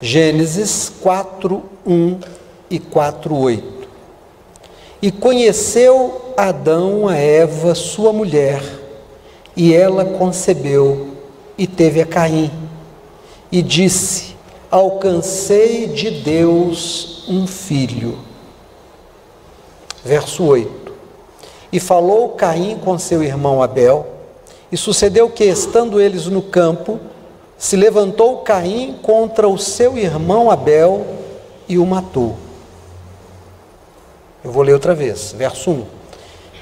Gênesis 4:1 e 4:8. E conheceu Adão a Eva, sua mulher, e ela concebeu e teve a Caim. E disse: alcancei de Deus um filho. Verso 8. E falou Caim com seu irmão Abel, e sucedeu que, estando eles no campo, se levantou Caim contra o seu irmão Abel e o matou. Eu vou ler outra vez, verso 1.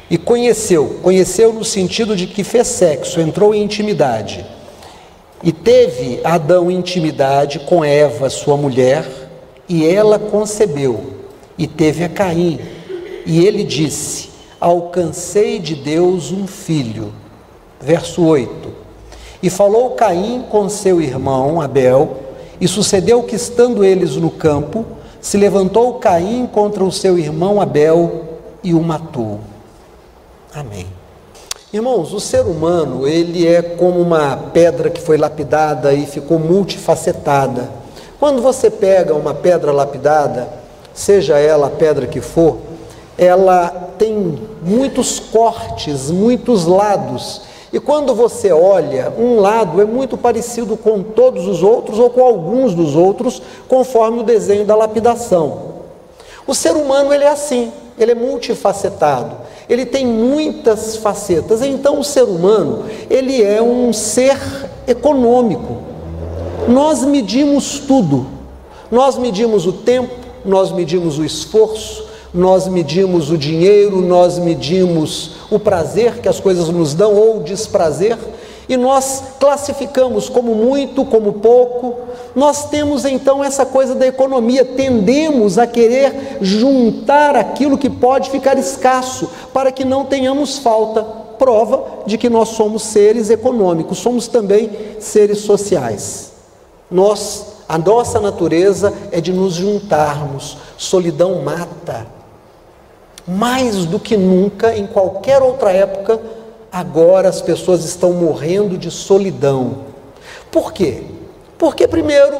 E conheceu no sentido de que fez sexo, entrou em intimidade. E teve Adão intimidade com Eva, sua mulher, e ela concebeu, e teve a Caim. E ele disse: alcancei de Deus um filho. Verso 8. E falou Caim com seu irmão Abel, e sucedeu que, estando eles no campo, se levantou Caim contra o seu irmão Abel e o matou. Amém. Irmãos, o ser humano, ele é como uma pedra que foi lapidada e ficou multifacetada. Quando você pega uma pedra lapidada, seja ela a pedra que for, ela tem muitos cortes, muitos lados. E quando você olha, um lado é muito parecido com todos os outros ou com alguns dos outros, conforme o desenho da lapidação. O ser humano, ele é assim, ele é multifacetado, ele tem muitas facetas. Então o ser humano, ele é um ser econômico. Nós medimos tudo, nós medimos o tempo, nós medimos o esforço, nós medimos o dinheiro, nós medimos o prazer que as coisas nos dão ou o desprazer, e nós classificamos como muito, como pouco. Nós temos então essa coisa da economia, tendemos a querer juntar aquilo que pode ficar escasso, para que não tenhamos falta. Prova de que nós somos seres econômicos, somos também seres sociais. A nossa natureza é de nos juntarmos. Solidão mata. Mais do que nunca, em qualquer outra época, agora as pessoas estão morrendo de solidão. Por quê? Porque, primeiro,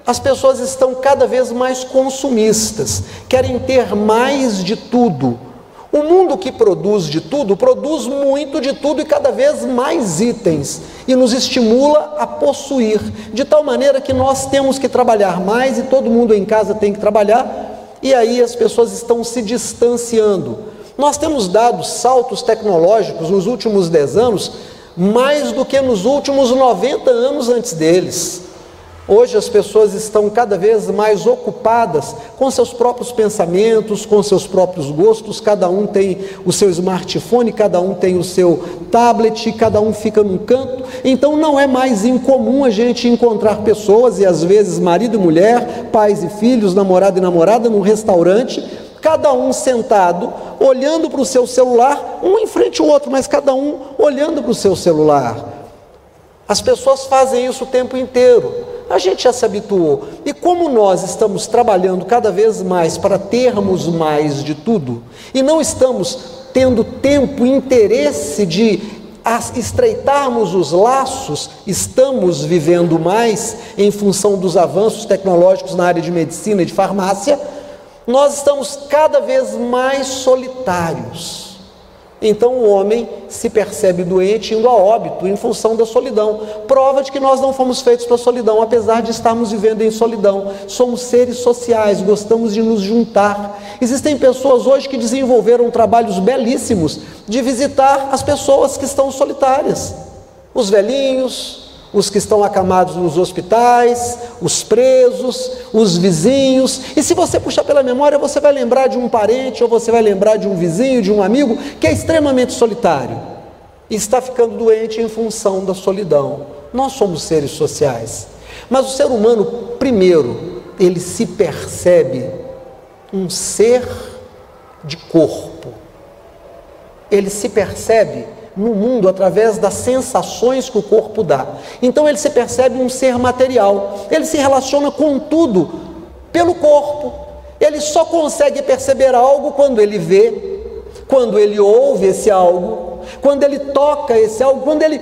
as pessoas estão cada vez mais consumistas, querem ter mais de tudo. O mundo que produz de tudo, produz muito de tudo e cada vez mais itens, e nos estimula a possuir, de tal maneira que nós temos que trabalhar mais e todo mundo em casa tem que trabalhar. E aí as pessoas estão se distanciando. Nós temos dado saltos tecnológicos nos últimos 10 anos, mais do que nos últimos 90 anos antes deles. Hoje as pessoas estão cada vez mais ocupadas com seus próprios pensamentos, com seus próprios gostos. Cada um tem o seu smartphone, cada um tem o seu tablet, cada um fica num canto. Então não é mais incomum a gente encontrar pessoas, e às vezes marido e mulher, pais e filhos, namorado e namorada, num restaurante, cada um sentado, olhando para o seu celular, um em frente ao outro, mas cada um olhando para o seu celular. As pessoas fazem isso o tempo inteiro. A gente já se habituou. E como nós estamos trabalhando cada vez mais para termos mais de tudo, e não estamos tendo tempo, interesse de estreitarmos os laços, estamos vivendo mais em função dos avanços tecnológicos na área de medicina e de farmácia, nós estamos cada vez mais solitários. Então o homem se percebe doente, indo a óbito em função da solidão. Prova de que nós não fomos feitos para a solidão, apesar de estarmos vivendo em solidão. Somos seres sociais, gostamos de nos juntar. Existem pessoas hoje que desenvolveram trabalhos belíssimos de visitar as pessoas que estão solitárias. Os velhinhos, os que estão acamados nos hospitais, os presos, os vizinhos. E se você puxar pela memória, você vai lembrar de um parente, ou você vai lembrar de um vizinho, de um amigo, que é extremamente solitário e está ficando doente em função da solidão. Nós somos seres sociais. Mas o ser humano, primeiro, ele se percebe um ser de corpo. Ele se percebe no mundo através das sensações que o corpo dá. Então ele se percebe um ser material, ele se relaciona com tudo pelo corpo. Ele só consegue perceber algo quando ele vê, quando ele ouve esse algo, quando ele toca esse algo, quando ele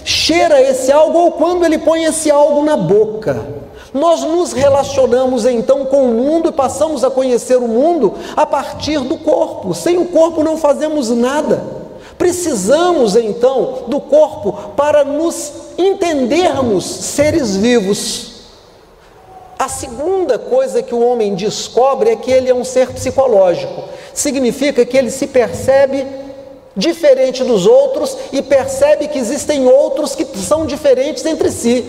cheira esse algo ou quando ele põe esse algo na boca. Nós nos relacionamos então com o mundo e passamos a conhecer o mundo a partir do corpo. Sem o corpo não fazemos nada. Precisamos então do corpo para nos entendermos seres vivos. A segunda coisa que o homem descobre é que ele é um ser psicológico. Significa que ele se percebe diferente dos outros e percebe que existem outros que são diferentes entre si.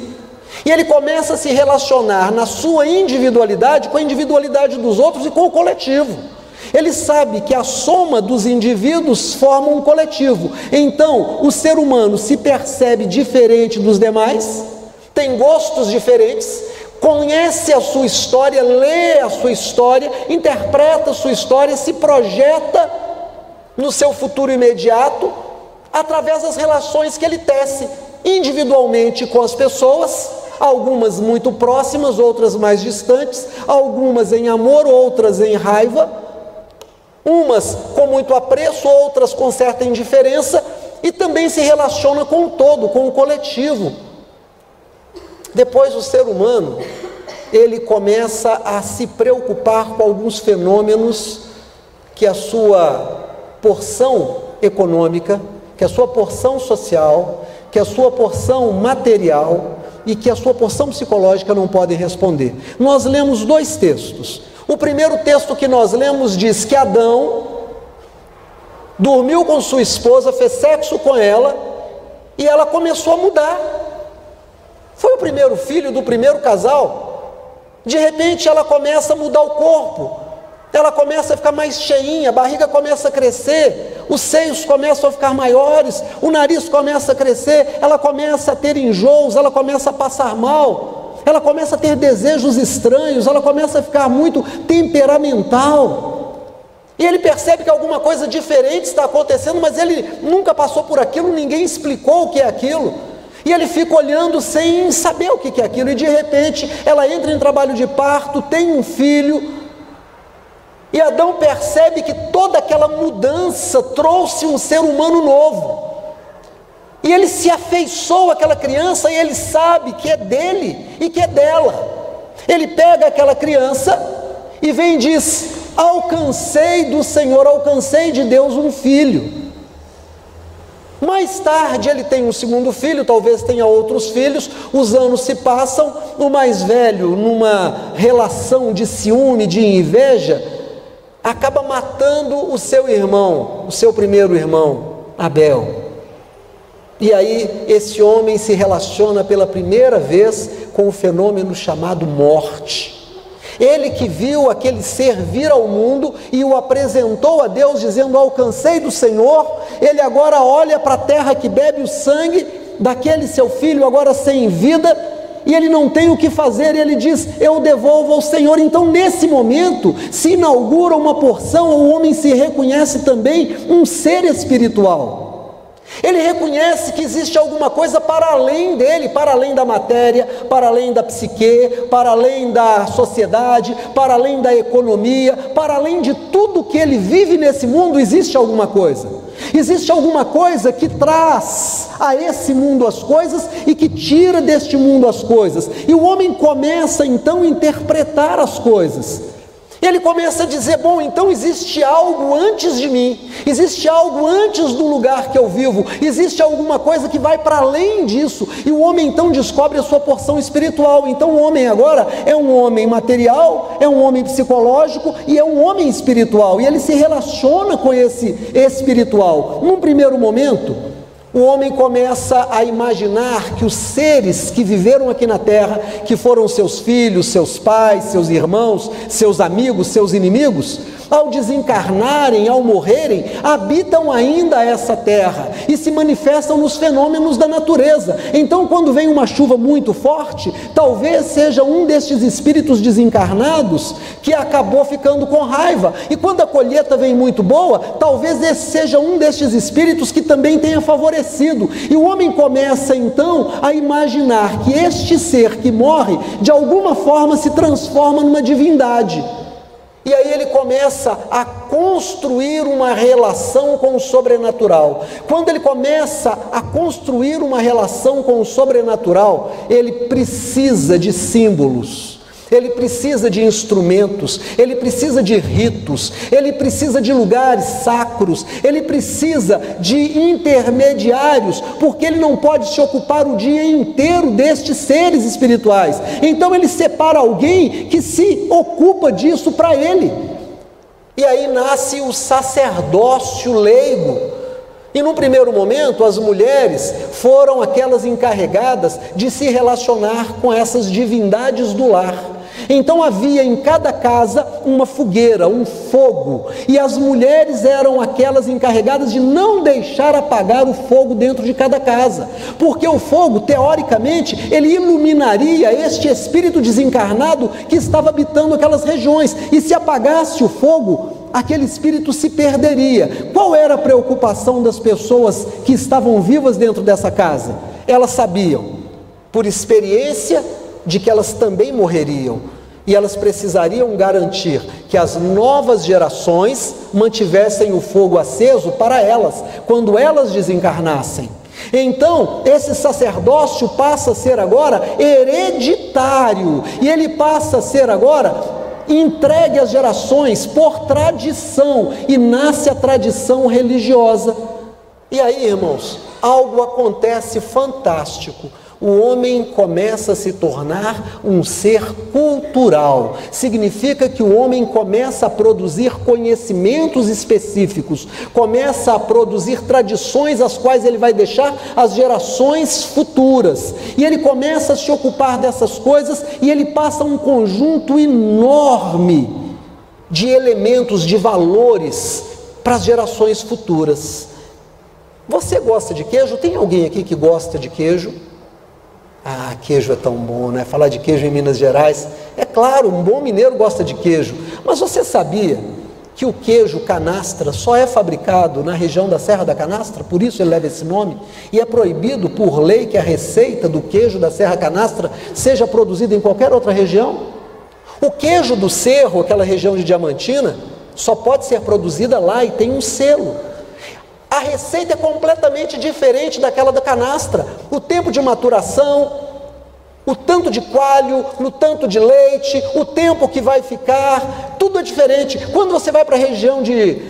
E ele começa a se relacionar na sua individualidade com a individualidade dos outros e com o coletivo. Ele sabe que a soma dos indivíduos forma um coletivo. Então, o ser humano se percebe diferente dos demais, tem gostos diferentes, conhece a sua história, lê a sua história, interpreta a sua história, se projeta no seu futuro imediato através das relações que ele tece individualmente com as pessoas, algumas muito próximas, outras mais distantes, algumas em amor, outras em raiva, umas com muito apreço, outras com certa indiferença, e também se relaciona com o todo, com o coletivo. Depois o ser humano, ele começa a se preocupar com alguns fenômenos que a sua porção econômica, que a sua porção social, que a sua porção material e que a sua porção psicológica não podem responder. Nós lemos dois textos. O primeiro texto que nós lemos diz que Adão dormiu com sua esposa, fez sexo com ela e ela começou a mudar. Foi o primeiro filho do primeiro casal. De repente ela começa a mudar o corpo, ela começa a ficar mais cheinha, a barriga começa a crescer, os seios começam a ficar maiores, o nariz começa a crescer, ela começa a ter enjoos, ela começa a passar mal, ela começa a ter desejos estranhos, ela começa a ficar muito temperamental. E ele percebe que alguma coisa diferente está acontecendo, mas ele nunca passou por aquilo, ninguém explicou o que é aquilo. E ele fica olhando sem saber o que é aquilo, e de repente ela entra em trabalho de parto, tem um filho, e Adão percebe que toda aquela mudança trouxe um ser humano novo, e ele se afeiçoa àquela criança, e ele sabe que é dele e que é dela. Ele pega aquela criança e vem e diz: alcancei do Senhor, alcancei de Deus um filho. Mais tarde ele tem um segundo filho, talvez tenha outros filhos, os anos se passam, o mais velho, numa relação de ciúme, de inveja, acaba matando o seu irmão, o seu primeiro irmão, Abel. E aí esse homem se relaciona pela primeira vez com o fenômeno chamado morte. Ele que viu aquele ser vir ao mundo e o apresentou a Deus dizendo: alcancei do Senhor, ele agora olha para a terra que bebe o sangue daquele seu filho agora sem vida, e ele não tem o que fazer, e ele diz: eu devolvo ao Senhor. Então nesse momento se inaugura uma porção, o homem se reconhece também um ser espiritual. Ele reconhece que existe alguma coisa para além dele, para além da matéria, para além da psique, para além da sociedade, para além da economia, para além de tudo que ele vive nesse mundo, existe alguma coisa. Existe alguma coisa que traz a esse mundo as coisas e que tira deste mundo as coisas. E o homem começa então a interpretar as coisas. Ele começa a dizer: bom, então existe algo antes de mim, existe algo antes do lugar que eu vivo, existe alguma coisa que vai para além disso, e o homem então descobre a sua porção espiritual. Então o homem agora é um homem material, é um homem psicológico e é um homem espiritual, e ele se relaciona com esse espiritual. Num primeiro momento, o homem começa a imaginar que os seres que viveram aqui na terra, que foram seus filhos, seus pais, seus irmãos, seus amigos, seus inimigos, ao desencarnarem, ao morrerem, habitam ainda essa terra e se manifestam nos fenômenos da natureza. Então, quando vem uma chuva muito forte, talvez seja um destes espíritos desencarnados que acabou ficando com raiva, e quando a colheita vem muito boa, talvez esse seja um destes espíritos que também tenha favorecido, e o homem começa então a imaginar que este ser que morre, de alguma forma se transforma numa divindade. E aí ele começa a construir uma relação com o sobrenatural. Quando ele começa a construir uma relação com o sobrenatural, ele precisa de símbolos, ele precisa de instrumentos, ele precisa de ritos, ele precisa de lugares sacros, ele precisa de intermediários, porque ele não pode se ocupar o dia inteiro destes seres espirituais. Então ele separa alguém que se ocupa disso para ele. E aí nasce o sacerdócio leigo. E num primeiro momento as mulheres foram aquelas encarregadas de se relacionar com essas divindades do lar. Então havia em cada casa uma fogueira, um fogo, e as mulheres eram aquelas encarregadas de não deixar apagar o fogo dentro de cada casa, porque o fogo, teoricamente, ele iluminaria este espírito desencarnado que estava habitando aquelas regiões, e se apagasse o fogo, aquele espírito se perderia. Qual era a preocupação das pessoas que estavam vivas dentro dessa casa? Elas sabiam, por experiência, de que elas também morreriam, e elas precisariam garantir que as novas gerações mantivessem o fogo aceso para elas, quando elas desencarnassem. Então, esse sacerdócio passa a ser agora hereditário, e ele passa a ser agora entregue às gerações por tradição, e nasce a tradição religiosa. E aí, irmãos, algo acontece fantástico. O homem começa a se tornar um ser cultural. Significa que o homem começa a produzir conhecimentos específicos, começa a produzir tradições as quais ele vai deixar às gerações futuras. E ele começa a se ocupar dessas coisas, e ele passa um conjunto enorme de elementos, de valores para as gerações futuras. Você gosta de queijo? Tem alguém aqui que gosta de queijo? Ah, queijo é tão bom, né? Falar de queijo em Minas Gerais, é claro, um bom mineiro gosta de queijo, mas você sabia que o queijo canastra só é fabricado na região da Serra da Canastra? Por isso ele leva esse nome, e é proibido por lei que a receita do queijo da Serra Canastra seja produzida em qualquer outra região. O queijo do Cerro, aquela região de Diamantina, só pode ser produzida lá e tem um selo. A receita é completamente diferente daquela da canastra. O tempo de maturação, o tanto de coalho, no tanto de leite, o tempo que vai ficar, tudo é diferente. Quando você vai para a região de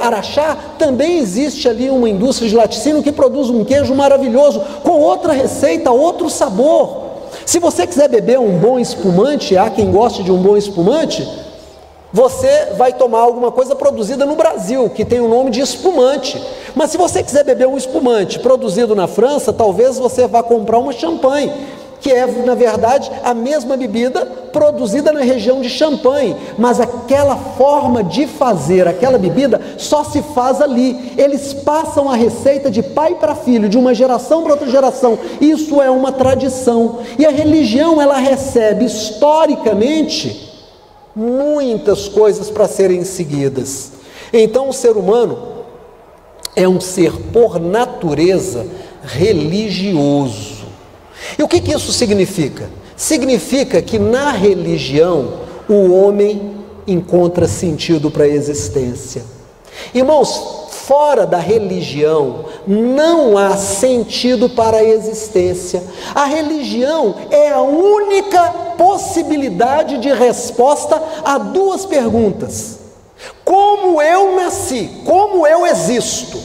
Araxá, também existe ali uma indústria de laticínio que produz um queijo maravilhoso, com outra receita, outro sabor. Se você quiser beber um bom espumante, há quem goste de um bom espumante, você vai tomar alguma coisa produzida no Brasil, que tem o nome de espumante. Mas se você quiser beber um espumante produzido na França, talvez você vá comprar uma champanhe, que é, na verdade, a mesma bebida produzida na região de Champagne. Mas aquela forma de fazer aquela bebida só se faz ali. Eles passam a receita de pai para filho, de uma geração para outra geração. Isso é uma tradição. E a religião, ela recebe historicamente muitas coisas para serem seguidas. Então o ser humano é um ser por natureza religioso. E o que isso significa? Significa que na religião o homem encontra sentido para a existência. Irmãos, fora da religião não há sentido para a existência. A religião é a única possibilidade de resposta a duas perguntas: como eu nasci, como eu existo?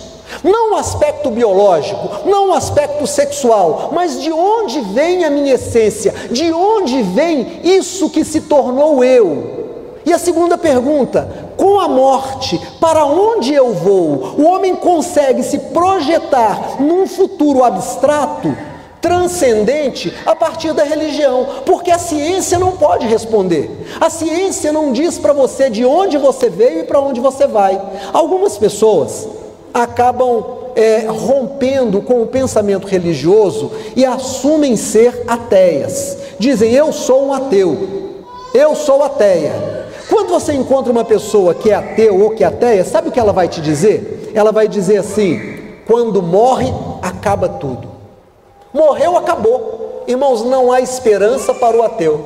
Não o aspecto biológico, não o aspecto sexual, mas de onde vem a minha essência? De onde vem isso que se tornou eu? E a segunda pergunta: com a morte, para onde eu vou? O homem consegue se projetar num futuro abstrato, transcendente, a partir da religião, porque a ciência não pode responder. A ciência não diz para você de onde você veio e para onde você vai. Algumas pessoas acabam rompendo com o pensamento religioso e assumem ser ateias. Dizem: eu sou um ateu, eu sou ateia. Quando você encontra uma pessoa que é ateu ou que é ateia, sabe o que ela vai te dizer? Ela vai dizer assim: quando morre, acaba tudo. Morreu, acabou. Irmãos, não há esperança para o ateu.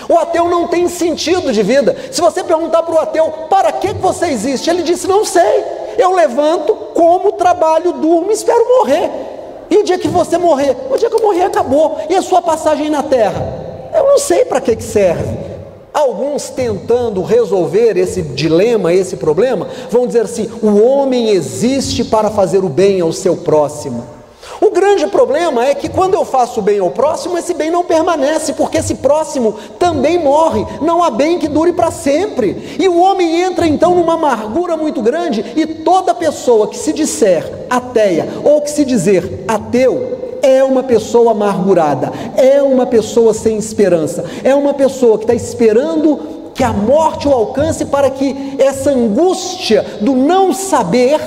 O ateu não tem sentido de vida. Se você perguntar para o ateu, para que você existe? Ele disse, não sei. Eu levanto, como, trabalho, durmo e espero morrer. E o dia que você morrer? O dia que eu morrer acabou. E a sua passagem na terra? Eu não sei para que serve. Alguns tentando resolver esse dilema, esse problema, vão dizer assim, o homem existe para fazer o bem ao seu próximo. O grande problema é que quando eu faço bem ao próximo, esse bem não permanece, porque esse próximo também morre, não há bem que dure para sempre, e o homem entra então numa amargura muito grande, e toda pessoa que se disser ateia, ou que se dizer ateu, é uma pessoa amargurada, é uma pessoa sem esperança, é uma pessoa que está esperando que a morte o alcance para que essa angústia do não saber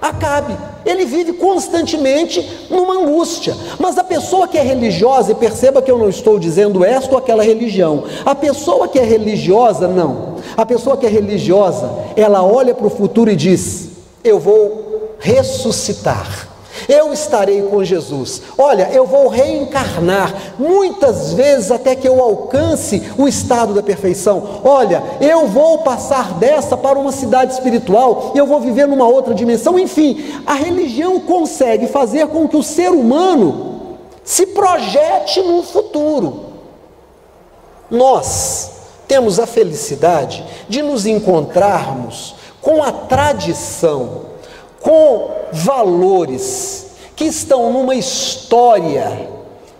acabe. Ele vive constantemente numa angústia. Mas a pessoa que é religiosa, e perceba que eu não estou dizendo esta ou aquela religião, a pessoa que é religiosa, não. A pessoa que é religiosa, ela olha para o futuro e diz, eu vou ressuscitar, eu estarei com Jesus, olha, eu vou reencarnar, muitas vezes até que eu alcance o estado da perfeição, olha, eu vou passar dessa para uma cidade espiritual, eu vou viver numa outra dimensão, enfim, a religião consegue fazer com que o ser humano se projete no futuro. Nós temos a felicidade de nos encontrarmos com a tradição, com valores que estão numa história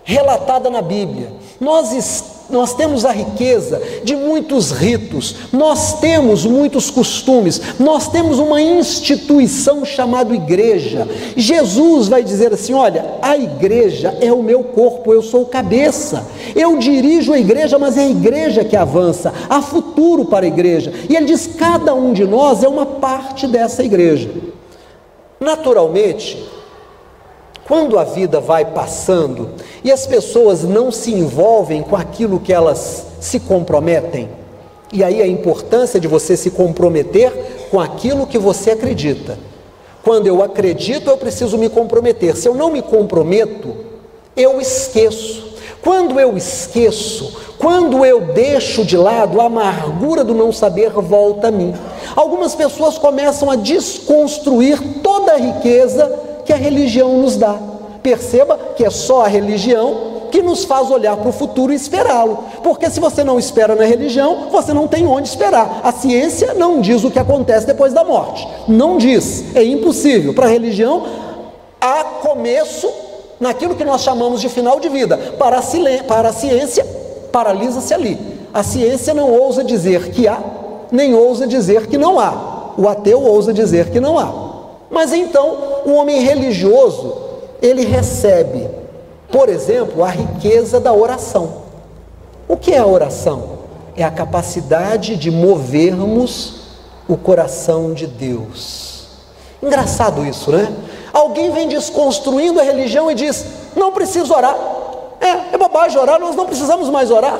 relatada na Bíblia. Nós temos a riqueza de muitos ritos, nós temos muitos costumes, nós temos uma instituição chamada igreja. Jesus vai dizer assim, olha, a igreja é o meu corpo, eu sou cabeça, eu dirijo a igreja, mas é a igreja que avança, há futuro para a igreja, e ele diz, cada um de nós é uma parte dessa igreja. Naturalmente, quando a vida vai passando e as pessoas não se envolvem com aquilo que elas se comprometem, e aí a importância de você se comprometer com aquilo que você acredita. Quando eu acredito, eu preciso me comprometer. Se eu não me comprometo, eu esqueço. Quando eu esqueço, quando eu deixo de lado, a amargura do não saber volta a mim. Algumas pessoas começam a desconstruir toda a riqueza que a religião nos dá. Perceba que é só a religião que nos faz olhar para o futuro e esperá-lo. Porque se você não espera na religião, você não tem onde esperar. A ciência não diz o que acontece depois da morte. Não diz, é impossível. Para a religião, há começo naquilo que nós chamamos de final de vida. Para a ciência, paralisa-se ali. A ciência não ousa dizer que há, nem ousa dizer que não há. O ateu ousa dizer que não há. Mas então, o homem religioso, ele recebe, por exemplo, a riqueza da oração. O que é a oração? É a capacidade de movermos o coração de Deus. Engraçado isso, né? Alguém vem desconstruindo a religião e diz, não preciso orar. É bobagem orar, nós não precisamos mais orar.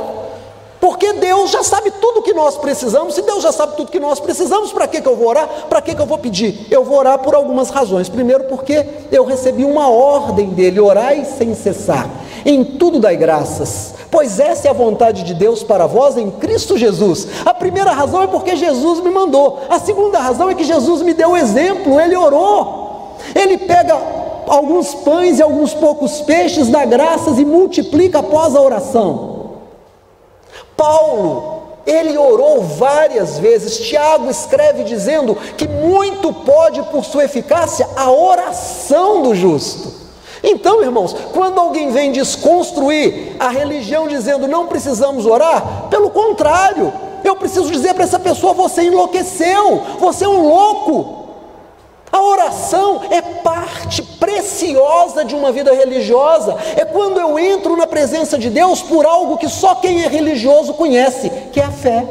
Porque Deus já sabe tudo o que nós precisamos. Se Deus já sabe tudo que nós precisamos, para que eu vou orar? Para que eu vou pedir? Eu vou orar por algumas razões. Primeiro, porque eu recebi uma ordem dele, orai sem cessar. Em tudo dai graças, pois essa é a vontade de Deus para vós em Cristo Jesus. A primeira razão é porque Jesus me mandou. A segunda razão é que Jesus me deu o exemplo, ele orou. Ele pega alguns pães e alguns poucos peixes, dá graças e multiplica após a oração. Paulo, ele orou várias vezes. Tiago escreve dizendo que muito pode, por sua eficácia, a oração do justo. Então, irmãos, quando alguém vem desconstruir a religião dizendo não precisamos orar, pelo contrário, eu preciso dizer para essa pessoa, você enlouqueceu, você é um louco. A oração é parte preciosa de uma vida religiosa. É quando eu entro na presença de Deus por algo que só quem é religioso conhece, que é a fé.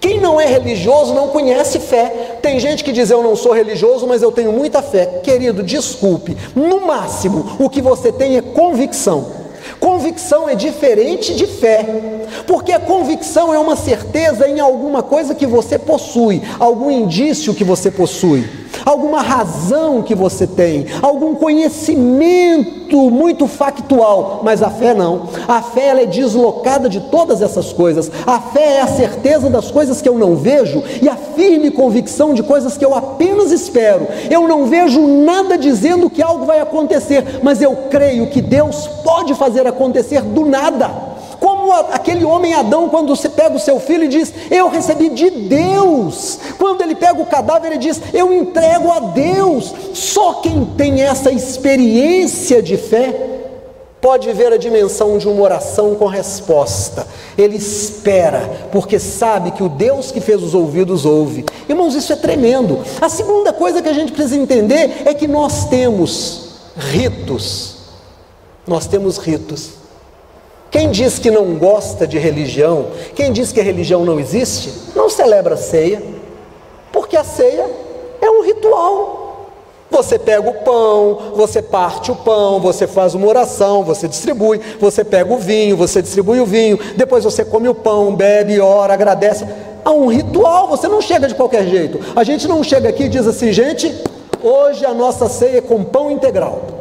Quem não é religioso não conhece fé. Tem gente que diz, eu não sou religioso, mas eu tenho muita fé. Querido, desculpe, no máximo o que você tem é convicção. Convicção é diferente de fé, porque a convicção é uma certeza em alguma coisa que você possui, algum indício que você possui. alguma razão que você tem, algum conhecimento muito factual, mas a fé não. A fé, ela é deslocada de todas essas coisas. A fé é a certeza das coisas que eu não vejo e a firme convicção de coisas que eu apenas espero. Eu não vejo nada dizendo que algo vai acontecer, mas eu creio que Deus pode fazer acontecer do nada. Como aquele homem Adão, quando você pega o seu filho e diz, eu recebi de Deus. Quando ele pega o cadáver e diz, eu entrego a Deus. Só quem tem essa experiência de fé pode ver a dimensão de uma oração com resposta. Ele espera, porque sabe que o Deus que fez os ouvidos ouve. Irmãos, isso é tremendo. A segunda coisa que a gente precisa entender é que nós temos ritos. Nós temos ritos. Quem diz que não gosta de religião, quem diz que a religião não existe, não celebra a ceia, porque a ceia é um ritual. Você pega o pão, você parte o pão, você faz uma oração, você distribui, você pega o vinho, você distribui o vinho, depois você come o pão, bebe, ora, agradece. Há um ritual, você não chega de qualquer jeito. A gente não chega aqui e diz assim, gente, hoje a nossa ceia é com pão integral.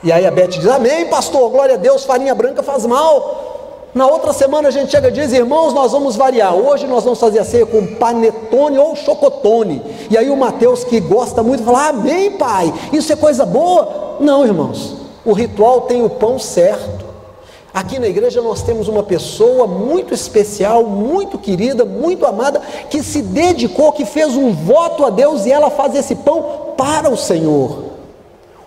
E aí a Beth diz, amém pastor, glória a Deus, farinha branca faz mal. Na outra semana a gente chega e diz, irmãos, nós vamos variar, hoje nós vamos fazer a ceia com panetone ou chocotone. E aí o Mateus, que gosta muito, fala, amém pai, isso é coisa boa. Não, irmãos, o ritual tem o pão certo. Aqui na igreja nós temos uma pessoa muito especial, muito querida, muito amada, que se dedicou, que fez um voto a Deus, e ela faz esse pão para o Senhor.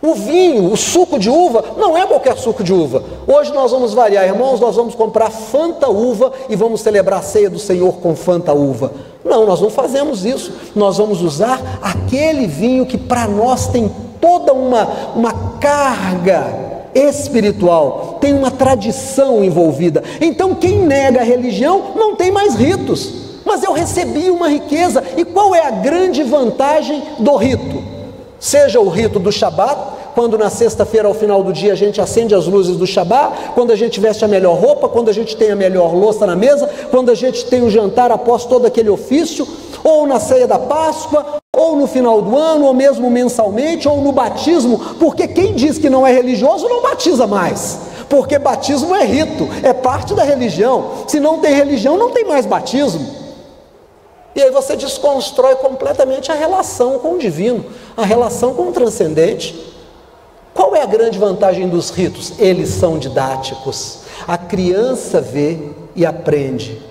O vinho, o suco de uva, não é qualquer suco de uva. Hoje nós vamos variar, irmãos, nós vamos comprar Fanta Uva e vamos celebrar a ceia do Senhor com Fanta Uva. Não, nós não fazemos isso. Nós vamos usar aquele vinho que para nós tem toda uma carga espiritual, tem uma tradição envolvida. Então quem nega a religião não tem mais ritos. Mas eu recebi uma riqueza. E qual é a grande vantagem do rito? Seja o rito do Shabat, quando na sexta-feira ao final do dia a gente acende as luzes do Shabat, quando a gente veste a melhor roupa, quando a gente tem a melhor louça na mesa, quando a gente tem o jantar após todo aquele ofício, ou na ceia da Páscoa, ou no final do ano, ou mesmo mensalmente, ou no batismo, porque quem diz que não é religioso não batiza mais, porque batismo é rito, é parte da religião. Se não tem religião, não tem mais batismo. E aí você desconstrói completamente a relação com o divino, a relação com o transcendente. Qual é a grande vantagem dos ritos? Eles são didáticos. A criança vê e aprende.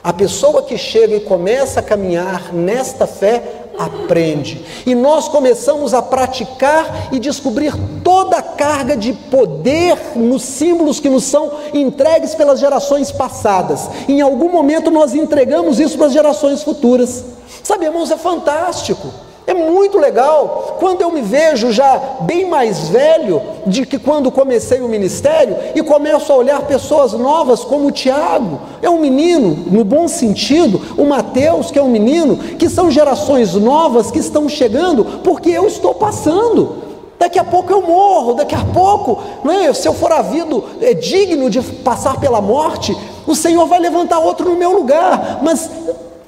A pessoa que chega e começa a caminhar nesta fé, aprende. E nós começamos a praticar e descobrir toda a carga de poder nos símbolos que nos são entregues pelas gerações passadas. Em algum momento nós entregamos isso para as gerações futuras. Sabe, irmãos, é fantástico. É muito legal, quando eu me vejo já bem mais velho de que quando comecei o ministério, e começo a olhar pessoas novas como o Tiago, é um menino, no bom sentido, o Mateus, que é um menino, que são gerações novas que estão chegando, porque eu estou passando. Daqui a pouco eu morro, daqui a pouco, não é? Se eu for havido, digno de passar pela morte, o Senhor vai levantar outro no meu lugar, mas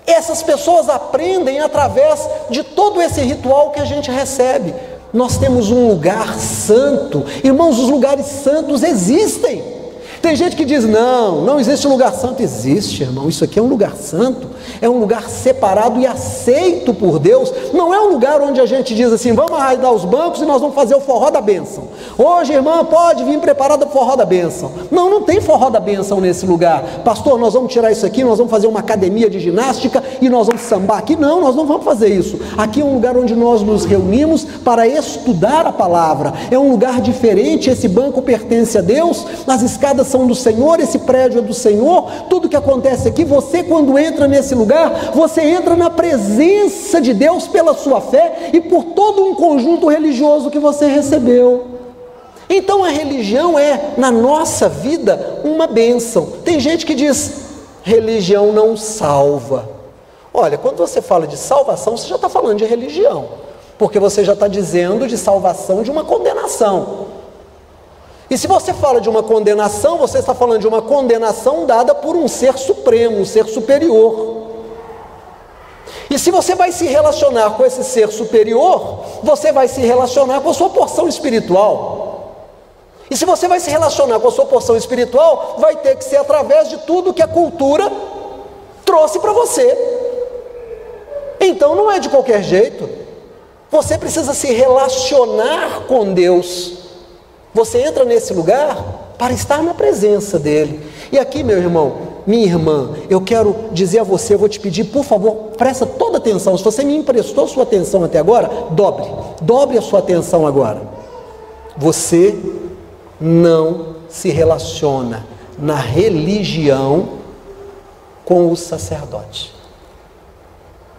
essas pessoas aprendem através de todo esse ritual que a gente recebe. Nós temos um lugar santo. Irmãos, os lugares santos existem. Tem gente que diz, não existe lugar santo. Existe, irmão, isso aqui é um lugar santo. É um lugar separado e aceito por Deus. Não é um lugar onde a gente diz assim, vamos arraidar os bancos e nós vamos fazer o forró da bênção. Hoje, irmã, pode vir preparada para o forró da bênção. Não tem forró da bênção nesse lugar. Pastor, nós vamos tirar isso aqui, nós vamos fazer uma academia de ginástica e nós vamos sambar aqui. Não, nós não vamos fazer isso. Aqui é um lugar onde nós nos reunimos para estudar a palavra. É um lugar diferente, esse banco pertence a Deus, as escadas são do Senhor, esse prédio é do Senhor. Tudo que acontece aqui, você quando entra nesse lugar, você entra na presença de Deus pela sua fé e por todo um conjunto religioso que você recebeu. Então a religião é, na nossa vida, uma bênção. Tem gente que diz, religião não salva. Olha, quando você fala de salvação, você já está falando de religião, porque você já está dizendo de salvação de uma condenação. E se você fala de uma condenação, você está falando de uma condenação dada por um ser supremo, um ser superior. E se você vai se relacionar com esse ser superior, você vai se relacionar com a sua porção espiritual. E se você vai se relacionar com a sua porção espiritual, vai ter que ser através de tudo que a cultura trouxe para você. Então não é de qualquer jeito. Você precisa se relacionar com Deus. Você entra nesse lugar para estar na presença dele. E aqui, meu irmão, minha irmã, eu quero dizer a você, eu vou te pedir, por favor, presta toda atenção. Se você me emprestou sua atenção até agora, dobre a sua atenção agora. Você não se relaciona na religião com o sacerdote.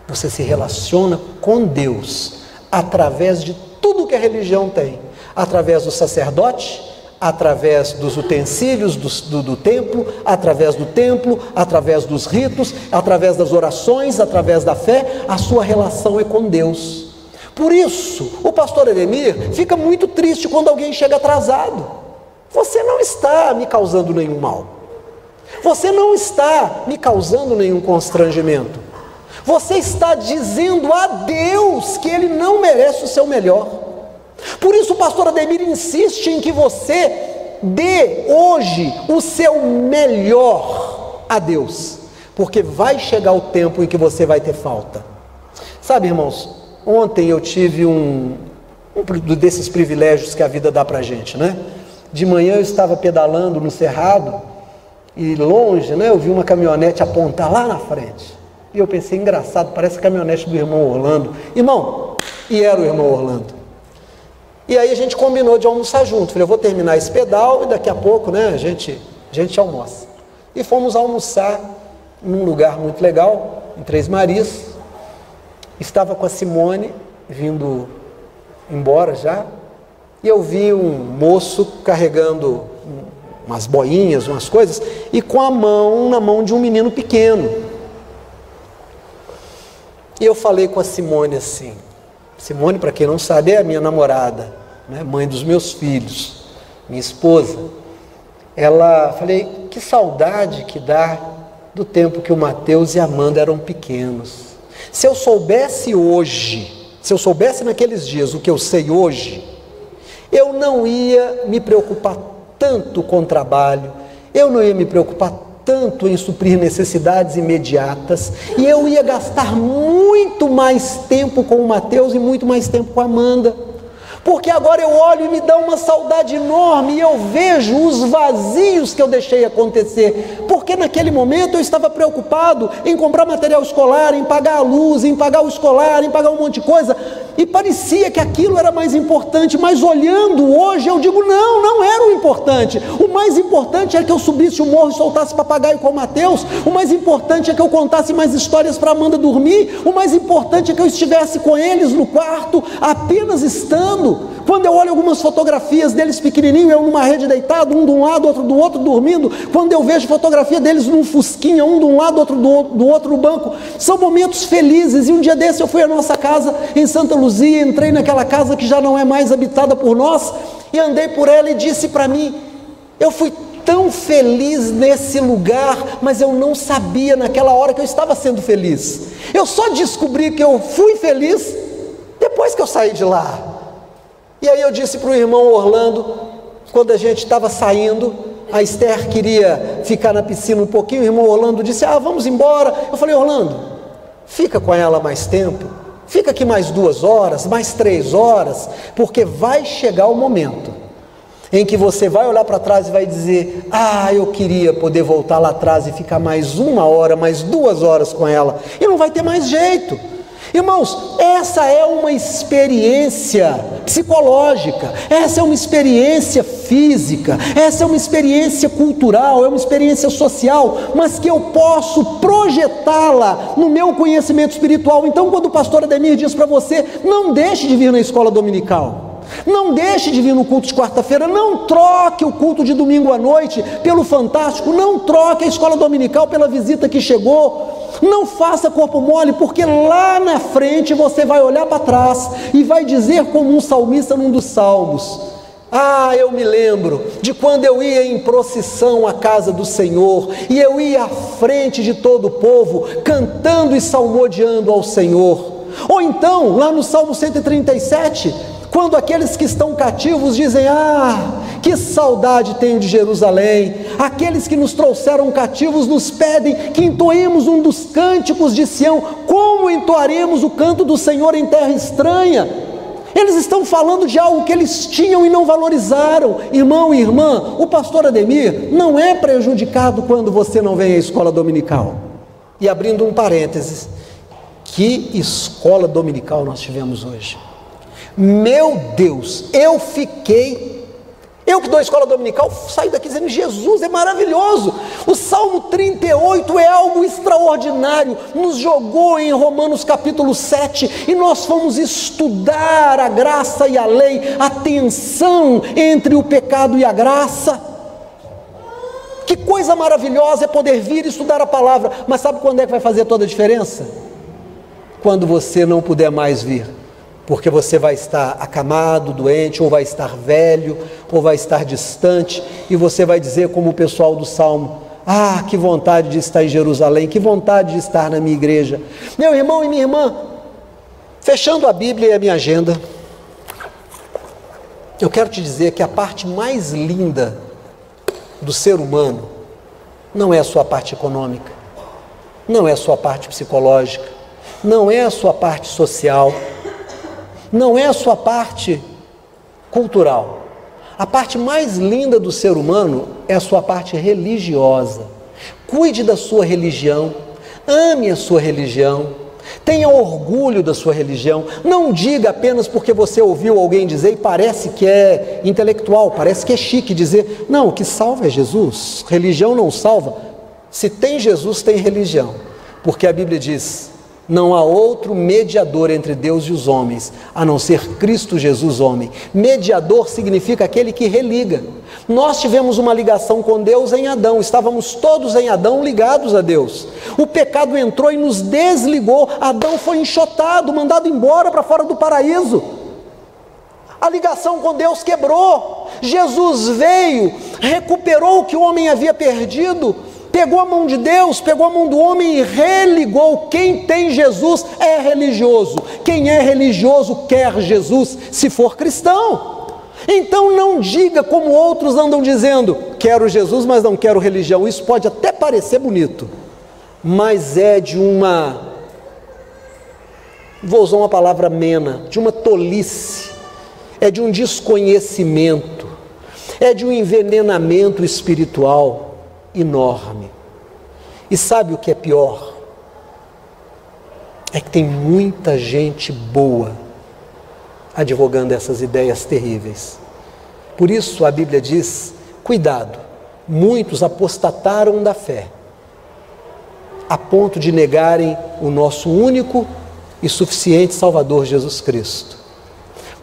Você se relaciona com Deus através de tudo que a religião tem, através do sacerdote, através dos utensílios do templo, através do templo, através dos ritos, através das orações, através da fé. A sua relação é com Deus. Por isso, o pastor Ademir fica muito triste quando alguém chega atrasado. Você não está me causando nenhum mal. Você não está me causando nenhum constrangimento. Você está dizendo a Deus que Ele não merece o seu melhor. Por isso o pastor Ademir insiste em que você dê hoje o seu melhor a Deus, porque vai chegar o tempo em que você vai ter falta. Sabe, irmãos, ontem eu tive um desses privilégios que a vida dá pra gente, né? De manhã eu estava pedalando no cerrado e longe, né, eu vi uma caminhonete apontar lá na frente. E eu pensei, engraçado, parece a caminhonete do irmão Orlando. Irmão, e era o irmão Orlando. E aí a gente combinou de almoçar junto. Falei, eu vou terminar esse pedal e daqui a pouco, né, a gente almoça. E fomos almoçar num lugar muito legal, em Três Marias. Estava com a Simone, vindo embora já. E eu vi um moço carregando umas boinhas, umas coisas, e com a mão na mão de um menino pequeno. E eu falei com a Simone assim, Simone, para quem não sabe, é a minha namorada, né, mãe dos meus filhos, minha esposa. Falei, que saudade que dá do tempo que o Mateus e a Amanda eram pequenos. Se eu soubesse hoje, se eu soubesse naqueles dias o que eu sei hoje, eu não ia me preocupar tanto com o trabalho, eu não ia me preocupar tanto em suprir necessidades imediatas, e eu ia gastar muito mais tempo com o Mateus e muito mais tempo com a Amanda, porque agora eu olho e me dá uma saudade enorme, e eu vejo os vazios que eu deixei acontecer, porque naquele momento eu estava preocupado em comprar material escolar, em pagar a luz, em pagar o escolar, em pagar um monte de coisa, e parecia que aquilo era mais importante, mas olhando hoje eu digo, não era o importante. O mais importante é que eu subisse o morro e soltasse papagaio com o Mateus, o mais importante é que eu contasse mais histórias para Amanda dormir, o mais importante é que eu estivesse com eles no quarto, apenas estando. Quando eu olho algumas fotografias deles pequenininho, eu numa rede deitado, um de um lado, outro do outro dormindo, quando eu vejo fotografia deles num fusquinha, um de um lado, outro do outro no banco, são momentos felizes. E um dia desse eu fui à nossa casa em Santa Luzia, entrei naquela casa que já não é mais habitada por nós, e andei por ela e disse para mim, eu fui tão feliz nesse lugar, mas eu não sabia naquela hora que eu estava sendo feliz. Eu só descobri que eu fui feliz depois que eu saí de lá. E aí eu disse para o irmão Orlando, quando a gente estava saindo, a Esther queria ficar na piscina um pouquinho, o irmão Orlando disse, vamos embora. Eu falei, Orlando, fica com ela mais tempo, fica aqui mais 2 horas, mais 3 horas, porque vai chegar o momento em que você vai olhar para trás e vai dizer, eu queria poder voltar lá atrás e ficar mais 1 hora, mais 2 horas com ela, e não vai ter mais jeito. Irmãos, essa é uma experiência psicológica, essa é uma experiência física, essa é uma experiência cultural, é uma experiência social, mas que eu posso projetá-la no meu conhecimento espiritual. Então, quando o pastor Ademir diz para você, não deixe de vir na escola dominical, não deixe de vir no culto de quarta-feira, não troque o culto de domingo à noite pelo fantástico, não troque a escola dominical pela visita que chegou, não faça corpo mole, porque lá na frente você vai olhar para trás e vai dizer como um salmista num dos salmos, Ah, eu me lembro de quando eu ia em procissão à casa do Senhor, e eu ia à frente de todo o povo, cantando e salmodiando ao Senhor. Ou então, lá no Salmo 137, quando aqueles que estão cativos dizem: ah, que saudade tenho de Jerusalém. Aqueles que nos trouxeram cativos nos pedem que entoemos um dos cânticos de Sião. Como entoaremos o canto do Senhor em terra estranha? Eles estão falando de algo que eles tinham e não valorizaram. Irmão e irmã, o pastor Ademir não é prejudicado quando você não vem à escola dominical. E abrindo um parênteses, que escola dominical nós tivemos hoje. Meu Deus, eu que dou escola dominical, saio daqui dizendo: Jesus é maravilhoso. O Salmo 38 é algo extraordinário. Nos jogou em Romanos capítulo 7 e nós fomos estudar a graça e a lei, a tensão entre o pecado e a graça. Que coisa maravilhosa é poder vir e estudar a palavra. Mas sabe quando é que vai fazer toda a diferença? Quando você não puder mais vir, porque você vai estar acamado, doente, ou vai estar velho, ou vai estar distante, e você vai dizer como o pessoal do Salmo: ah, que vontade de estar em Jerusalém, que vontade de estar na minha igreja. Meu irmão e minha irmã, fechando a Bíblia e a minha agenda, eu quero te dizer que a parte mais linda do ser humano não é a sua parte econômica, não é a sua parte psicológica, não é a sua parte social, não é a sua parte cultural. A parte mais linda do ser humano é a sua parte religiosa. Cuide da sua religião, ame a sua religião, tenha orgulho da sua religião. Não diga apenas porque você ouviu alguém dizer e parece que é intelectual, parece que é chique dizer: não, o que salva é Jesus, religião não salva. Se tem Jesus, tem religião, porque a Bíblia diz: não há outro mediador entre Deus e os homens, a não ser Cristo Jesus homem. Mediador significa aquele que religa. Nós tivemos uma ligação com Deus em Adão, estávamos todos em Adão ligados a Deus. O pecado entrou e nos desligou. Adão foi enxotado, mandado embora para fora do paraíso. A ligação com Deus quebrou. Jesus veio, recuperou o que o homem havia perdido, pegou a mão de Deus, pegou a mão do homem e religou. Quem tem Jesus é religioso. Quem é religioso quer Jesus, se for cristão. Então não diga como outros andam dizendo: quero Jesus, mas não quero religião. Isso pode até parecer bonito, mas é de uma, vou usar uma palavra amena, de uma tolice, é de um desconhecimento, é de um envenenamento espiritual enorme. E sabe o que é pior? É que tem muita gente boa advogando essas ideias terríveis. Por isso a Bíblia diz: cuidado, muitos apostataram da fé, a ponto de negarem o nosso único e suficiente Salvador Jesus Cristo.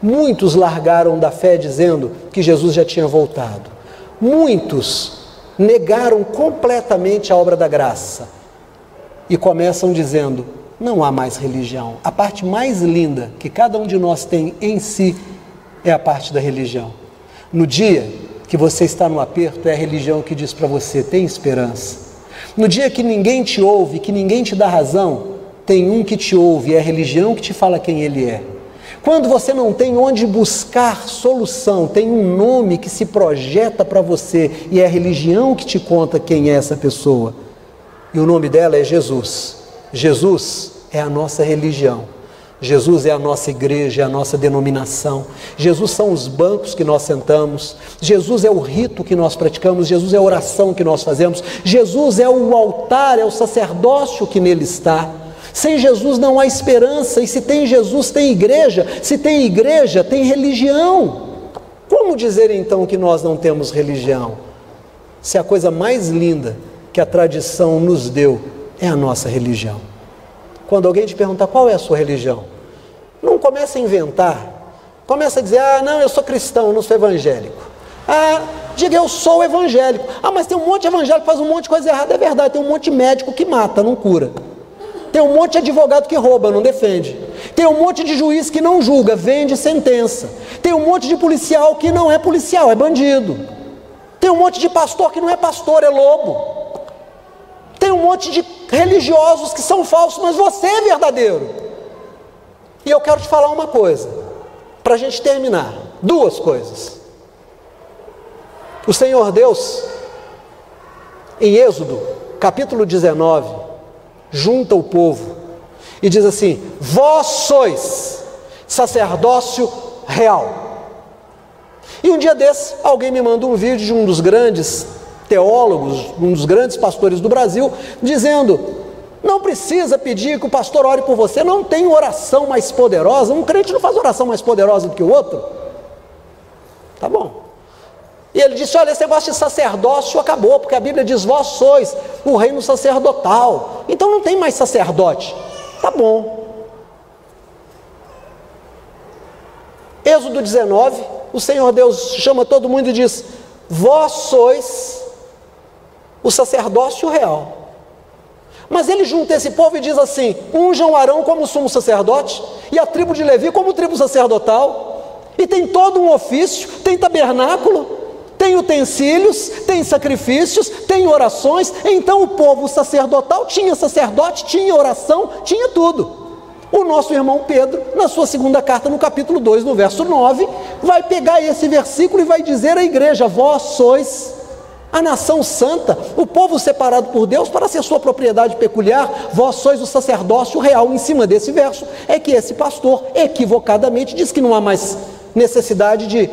Muitos largaram da fé dizendo que Jesus já tinha voltado. Muitos negaram completamente a obra da graça e começam dizendo: não há mais religião. A parte mais linda que cada um de nós tem em si é a parte da religião. No dia que você está no aperto, é a religião que diz para você: tem esperança. No dia que ninguém te ouve, que ninguém te dá razão, tem um que te ouve, é a religião que te fala quem ele é. Quando você não tem onde buscar solução, tem um nome que se projeta para você, e é a religião que te conta quem é essa pessoa. E o nome dela é Jesus. Jesus é a nossa religião. Jesus é a nossa igreja, é a nossa denominação. Jesus são os bancos que nós sentamos. Jesus é o rito que nós praticamos. Jesus é a oração que nós fazemos. Jesus é o altar, é o sacerdócio que nele está. Sem Jesus não há esperança, e se tem Jesus, tem igreja. Se tem igreja, tem religião. Como dizer então que nós não temos religião? Se a coisa mais linda que a tradição nos deu é a nossa religião. Quando alguém te perguntar qual é a sua religião, não comece a inventar. Comece a dizer: ah, não, eu sou cristão, eu não sou evangélico. Ah, diga: eu sou evangélico. Ah, mas tem um monte de evangélico que faz um monte de coisa errada. É verdade, tem um monte de médico que mata, não cura. Tem um monte de advogado que rouba, não defende. Tem um monte de juiz que não julga, vende sentença. Tem um monte de policial que não é policial, é bandido. Tem um monte de pastor que não é pastor, é lobo. Tem um monte de religiosos que são falsos, mas você é verdadeiro. E eu quero te falar uma coisa, para a gente terminar. Duas coisas. O Senhor Deus, em Êxodo, capítulo 19, junta o povo e diz assim: vós sois sacerdócio real. E um dia desse, alguém me manda um vídeo de um dos grandes teólogos, um dos grandes pastores do Brasil, dizendo: não precisa pedir que o pastor ore por você, não tem oração mais poderosa, um crente não faz oração mais poderosa do que o outro. Tá bom. E ele disse: olha, esse negócio de sacerdócio acabou, porque a Bíblia diz: vós sois o reino sacerdotal, então não tem mais sacerdote. Tá bom. Êxodo 19, o Senhor Deus chama todo mundo e diz: vós sois o sacerdócio real. Mas ele junta esse povo e diz assim: unjam Arão como sumo sacerdote, e a tribo de Levi como tribo sacerdotal, e tem todo um ofício, tem tabernáculo, tem utensílios, tem sacrifícios, tem orações. Então o povo sacerdotal tinha sacerdote, tinha oração, tinha tudo. O nosso irmão Pedro, na sua segunda carta, no capítulo 2, no verso 9, vai pegar esse versículo e vai dizer à igreja: vós sois a nação santa, o povo separado por Deus para ser sua propriedade peculiar, vós sois o sacerdócio real. Em cima desse verso é que esse pastor equivocadamente diz que não há mais necessidade de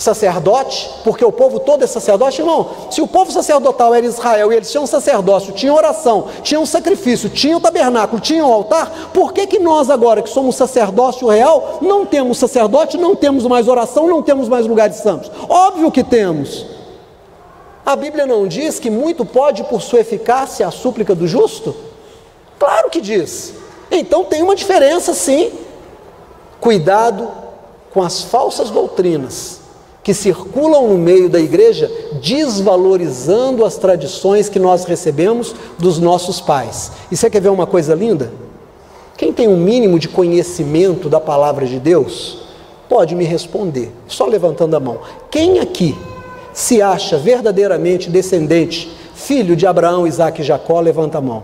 sacerdote, porque o povo todo é sacerdote. Irmão, se o povo sacerdotal era Israel e eles tinham sacerdócio, tinham oração, tinham sacrifício, tinham tabernáculo, tinham altar, por que nós agora que somos sacerdócio real, não temos sacerdote, não temos mais oração, não temos mais lugares santos? Óbvio que temos. A Bíblia não diz que muito pode por sua eficácia a súplica do justo? Claro que diz. Então tem uma diferença, sim. Cuidado com as falsas doutrinas que circulam no meio da igreja, desvalorizando as tradições que nós recebemos dos nossos pais. E você quer ver uma coisa linda? Quem tem um mínimo de conhecimento da palavra de Deus, pode me responder, só levantando a mão. Quem aqui se acha verdadeiramente descendente, filho de Abraão, Isaque e Jacó? Levanta a mão.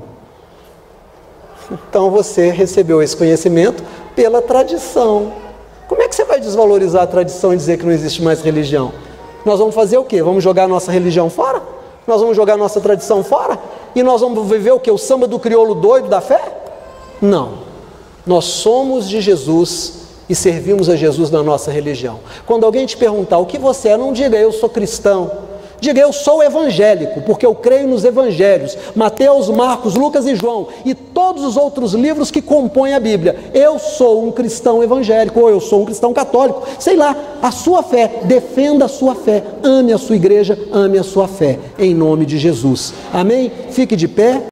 Então você recebeu esse conhecimento pela tradição. Como é que você vai desvalorizar a tradição e dizer que não existe mais religião? Nós vamos fazer o quê? Vamos jogar a nossa religião fora? Nós vamos jogar a nossa tradição fora? E nós vamos viver o quê? O samba do crioulo doido da fé? Não. Nós somos de Jesus e servimos a Jesus na nossa religião. Quando alguém te perguntar o que você é, não diga eu sou cristão. Diga eu sou evangélico, porque eu creio nos evangelhos, Mateus, Marcos, Lucas e João, e todos os outros livros que compõem a Bíblia. Eu sou um cristão evangélico, ou eu sou um cristão católico, sei lá, a sua fé, defenda a sua fé, ame a sua igreja, ame a sua fé, em nome de Jesus. Amém? Fique de pé.